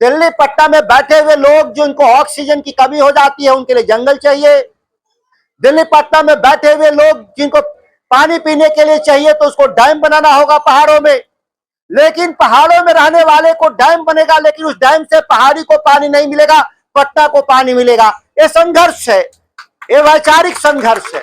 दिल्ली पट्टा में बैठे हुए लोग जिनको ऑक्सीजन की कमी हो जाती है उनके लिए जंगल चाहिए। दिल्ली पट्टा में बैठे हुए लोग जिनको पानी पीने के लिए चाहिए तो उसको डैम बनाना होगा पहाड़ों में। लेकिन पहाड़ों में रहने वाले को डैम बनेगा, लेकिन उस डैम से पहाड़ी को पानी नहीं मिलेगा, पट्टा को पानी मिलेगा। ये संघर्ष है, ये वैचारिक संघर्ष है।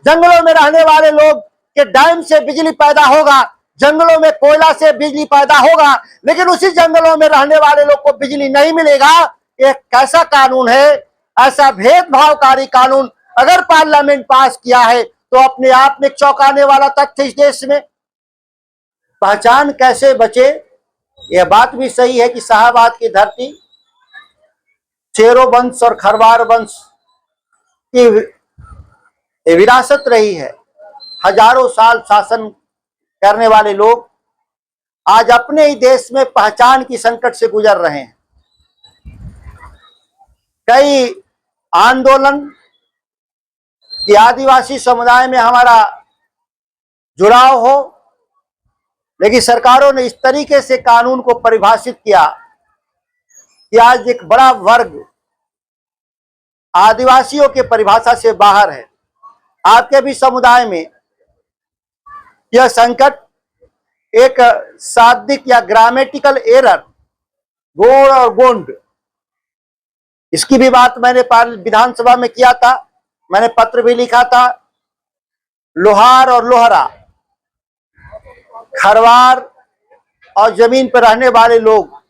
जंगलों में रहने वाले लोग के डैम से बिजली पैदा होगा, जंगलों में कोयला से बिजली पैदा होगा, लेकिन उसी जंगलों में रहने वाले लोग को बिजली नहीं मिलेगा। ये कैसा कानून है? ऐसा भेदभावकारी कानून अगर पार्लियामेंट पास किया है तो अपने आप में चौंकाने वाला तथ्य इस देश में। पहचान कैसे बचे? यह बात भी सही है कि शाहाबाद की धरती चेरो वंश और खरवार वंश की विरासत रही है। हजारों साल शासन करने वाले लोग आज अपने ही देश में पहचान की संकट से गुजर रहे हैं। कई आंदोलन कि आदिवासी समुदाय में हमारा जुड़ाव हो, लेकिन सरकारों ने इस तरीके से कानून को परिभाषित किया कि आज एक बड़ा वर्ग आदिवासियों के परिभाषा से बाहर है। आपके भी समुदाय में यह संकट एक शाब्दिक या ग्रामेटिकल एरर, गोड़ और गोंड, इसकी भी बात मैंने विधानसभा में किया था, मैंने पत्र भी लिखा था। लोहार और लोहरा, खरवार और जमीन पर रहने वाले लोग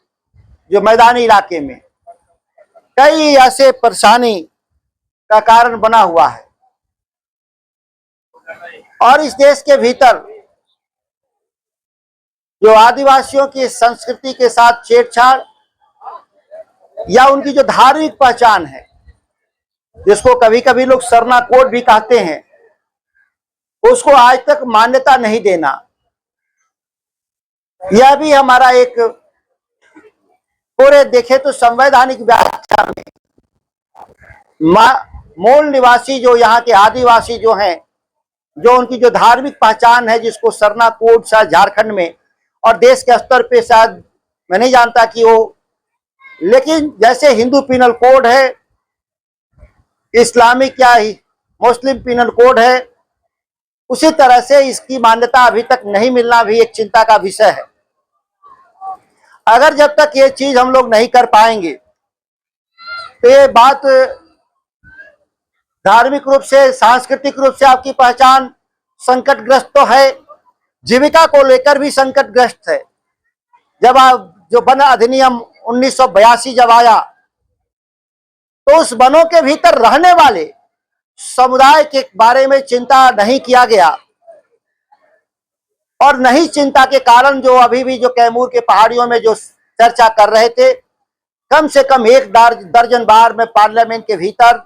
जो मैदानी इलाके में, कई ऐसे परेशानी का कारण बना हुआ है। और इस देश के भीतर जो आदिवासियों की संस्कृति के साथ छेड़छाड़ या उनकी जो धार्मिक पहचान है, जिसको कभी कभी लोग सरना कोड भी कहते हैं, उसको आज तक मान्यता नहीं देना, यह भी हमारा एक पूरे देखे तो संवैधानिक व्याख्या में मूल निवासी जो यहाँ के आदिवासी जो हैं, जो उनकी जो धार्मिक पहचान है, जिसको सरना कोड शायद झारखंड में और देश के स्तर पे शायद मैं नहीं जानता कि वो, लेकिन जैसे हिंदू पिनल कोड है, इस्लामिक या मुस्लिम पिनल कोड है, उसी तरह से इसकी मान्यता अभी तक नहीं मिलना भी एक चिंता का विषय है। अगर जब तक ये चीज हम लोग नहीं कर पाएंगे तो ये बात धार्मिक रूप से, सांस्कृतिक रूप से आपकी पहचान संकटग्रस्त तो है, जीविका को लेकर भी संकटग्रस्त है। जब आप जो वन अधिनियम 1982 जब आया तो उस वनों के भीतर रहने वाले समुदाय के बारे में चिंता नहीं किया गया, और नहीं चिंता के कारण जो अभी भी जो कैमूर के पहाड़ियों में जो चर्चा कर रहे थे, कम से कम एक दर्जन बार में पार्लियामेंट के भीतर,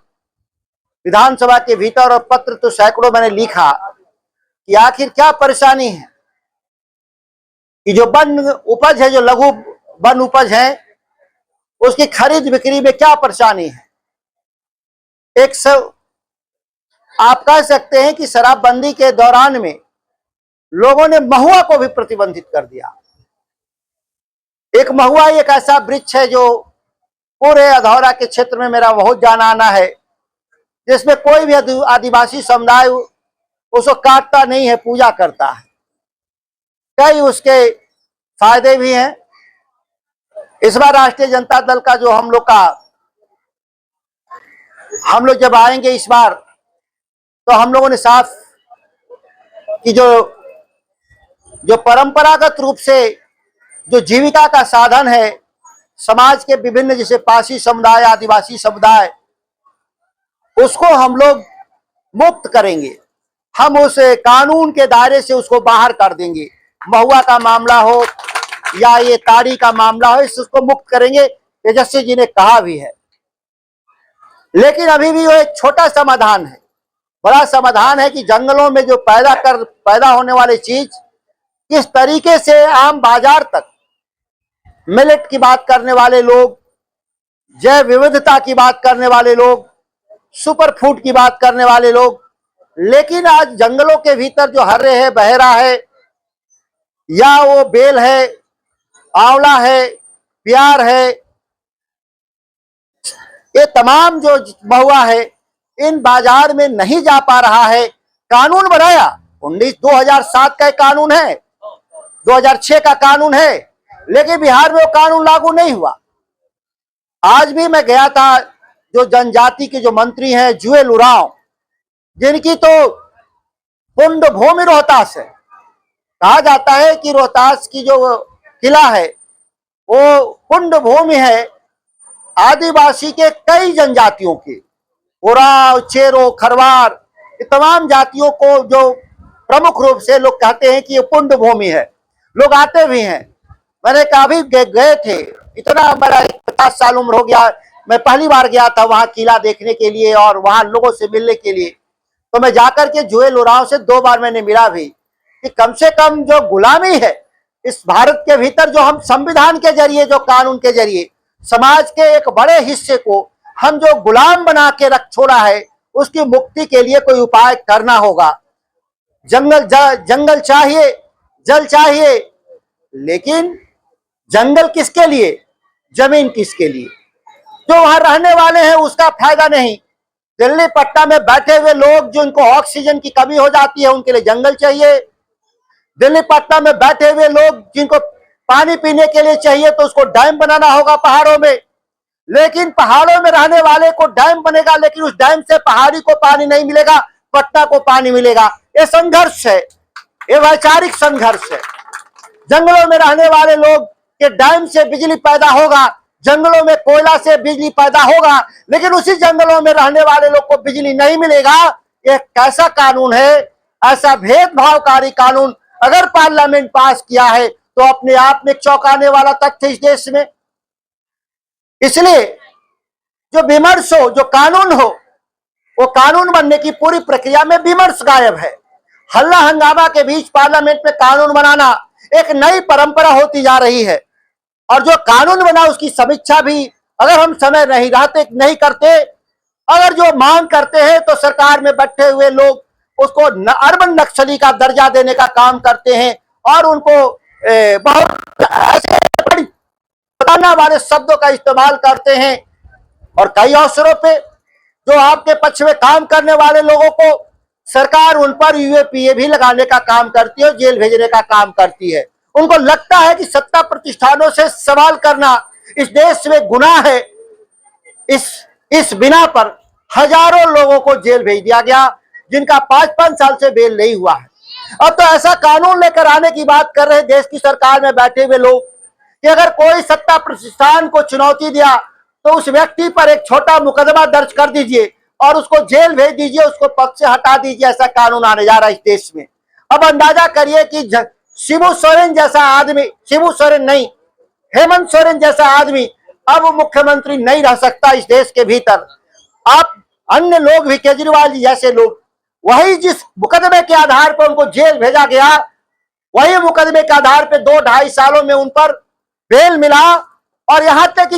विधानसभा के भीतर, और पत्र तो सैकड़ों मैंने लिखा कि आखिर क्या परेशानी है कि जो वन उपज है, जो लघु वन उपज है, उसकी खरीद बिक्री में क्या परेशानी है। एक आप कह सकते हैं कि शराबबंदी के दौरान में लोगों ने महुआ को भी प्रतिबंधित कर दिया। एक महुआ एक ऐसा वृक्ष है जो पूरे अधौरा के क्षेत्र में मेरा बहुत जाना आना है, जिसमें कोई भी आदिवासी समुदाय उसको काटता नहीं है, पूजा करता है। कई उसके फायदे भी हैं। इस बार राष्ट्रीय जनता दल का जो हम लोग जब आएंगे इस बार, तो हम लोगों ने साफ कि जो परंपरागत रूप से जो जीविका का साधन है समाज के विभिन्न, जैसे पासी समुदाय, आदिवासी समुदाय, उसको हम लोग मुक्त करेंगे। हम उस कानून के दायरे से उसको बाहर कर देंगे। महुआ का मामला हो या ये ताड़ी का मामला हो, इसको मुक्त करेंगे। तेजस्वी जी ने कहा भी है, लेकिन अभी भी वो एक छोटा समाधान है। बड़ा समाधान है कि जंगलों में जो पैदा होने वाली चीज किस तरीके से आम बाजार तक, मिलेट की बात करने वाले लोग, जैव विविधता की बात करने वाले लोग, सुपर फूड की बात करने वाले लोग, लेकिन आज जंगलों के भीतर जो हर्रे है, बहेरा है, या वो बेल है, आंवला है, बिहार है, ये तमाम जो महुआ है, इन बाजार में नहीं जा पा रहा है। कानून बनाया 2007 का कानून है, 2006 का कानून है, लेकिन बिहार में वो कानून लागू नहीं हुआ। आज भी मैं गया था, जो जनजाति के जो मंत्री हैं जुएल उरांव, जिनकी तो पुण्य भूमि रोहतास है। कहा जाता है कि रोहतास की जो किला है वो पुण्य भूमि है आदिवासी के कई जनजातियों की, उरांव, चेरो, खरवार, ये तमाम जातियों को जो प्रमुख रूप से लोग कहते हैं कि ये पुण्य भूमि है। लोग आते भी हैं। मैंने काफी गए थे, इतना बड़ा 50 साल उम्र हो गया, मैं पहली बार गया था वहां किला देखने के लिए और वहां लोगों से मिलने के लिए। तो मैं जाकर के जुएल उरांव से 2 बार मैंने मिला भी कि कम से कम जो गुलामी है इस भारत के भीतर, जो हम संविधान के जरिए, जो कानून के जरिए समाज के एक बड़े हिस्से को हम जो गुलाम बना के रख छोड़ा है, उसकी मुक्ति के लिए कोई उपाय करना होगा। जंगल चाहिए, जल चाहिए, लेकिन जंगल किसके लिए, जमीन किसके लिए? जो वहां रहने वाले हैं उसका फायदा नहीं। दिल्ली पटना में बैठे हुए लोग जिनको ऑक्सीजन की कमी हो जाती है, उनके लिए जंगल चाहिए। दिल्ली पटना में बैठे हुए लोग जिनको पानी पीने के लिए चाहिए, तो उसको डैम बनाना होगा पहाड़ों में। लेकिन पहाड़ों में रहने वाले को डैम बनेगा, लेकिन उस डैम से पहाड़ी को पानी नहीं मिलेगा, पटना को पानी मिलेगा। ये संघर्ष है, ये वैचारिक संघर्ष है। जंगलों में रहने वाले लोग के डैम से बिजली पैदा होगा, जंगलों में कोयला से बिजली पैदा होगा, लेकिन उसी जंगलों में रहने वाले लोग को बिजली नहीं मिलेगा। यह कैसा कानून है? ऐसा भेदभावकारी कानून अगर पार्लियामेंट पास किया है तो अपने आप में चौंकाने वाला तथ्य इस देश में। इसलिए जो विमर्श हो, जो कानून हो, वो कानून बनने की पूरी प्रक्रिया में विमर्श गायब है। हल्ला हंगामा के बीच पार्लियामेंट में कानून बनाना एक नई परंपरा होती जा रही है। और जो कानून बना उसकी समीक्षा भी अगर हम समय नहीं करते, अगर जो मांग करते हैं तो सरकार में बैठे हुए लोग उसको अर्बन नक्सली का दर्जा देने का काम करते हैं और उनको बहुत ऐसे बड़ी बताना वाले शब्दों का इस्तेमाल करते हैं। और कई अवसरों पे जो आपके पक्ष में काम करने वाले लोगों को सरकार उन पर यूएपीए भी लगाने का काम करती है और जेल भेजने का काम करती है। उनको लगता है कि सत्ता प्रतिष्ठानों से सवाल करना इस देश में गुनाह है। इस बिना पर हजारों लोगों को जेल भेज दिया गया, जिनका 5-5 साल से बेल नहीं हुआ है। अब तो ऐसा कानून लेकर आने की बात कर रहे देश की सरकार में बैठे हुए लोग कि अगर कोई सत्ता प्रतिष्ठान को चुनौती दिया तो उस व्यक्ति पर एक छोटा मुकदमा दर्ज कर दीजिए और उसको जेल भेज दीजिए, उसको पद से हटा दीजिए। ऐसा कानून आने जा रहा है इस देश में। अब अंदाजा करिए कि शिबू सोरेन जैसा आदमी, शिबू सोरेन नहीं, हेमंत सोरेन जैसा आदमी अब मुख्यमंत्री नहीं रह सकता इस देश के भीतर। आप अन्य लोग भी, केजरीवाल जी जैसे लोग, वही जिस मुकदमे के आधार पर उनको जेल भेजा गया, वही मुकदमे के आधार पर 2-2.5 सालों में उन पर बेल मिला। और यहां तक कि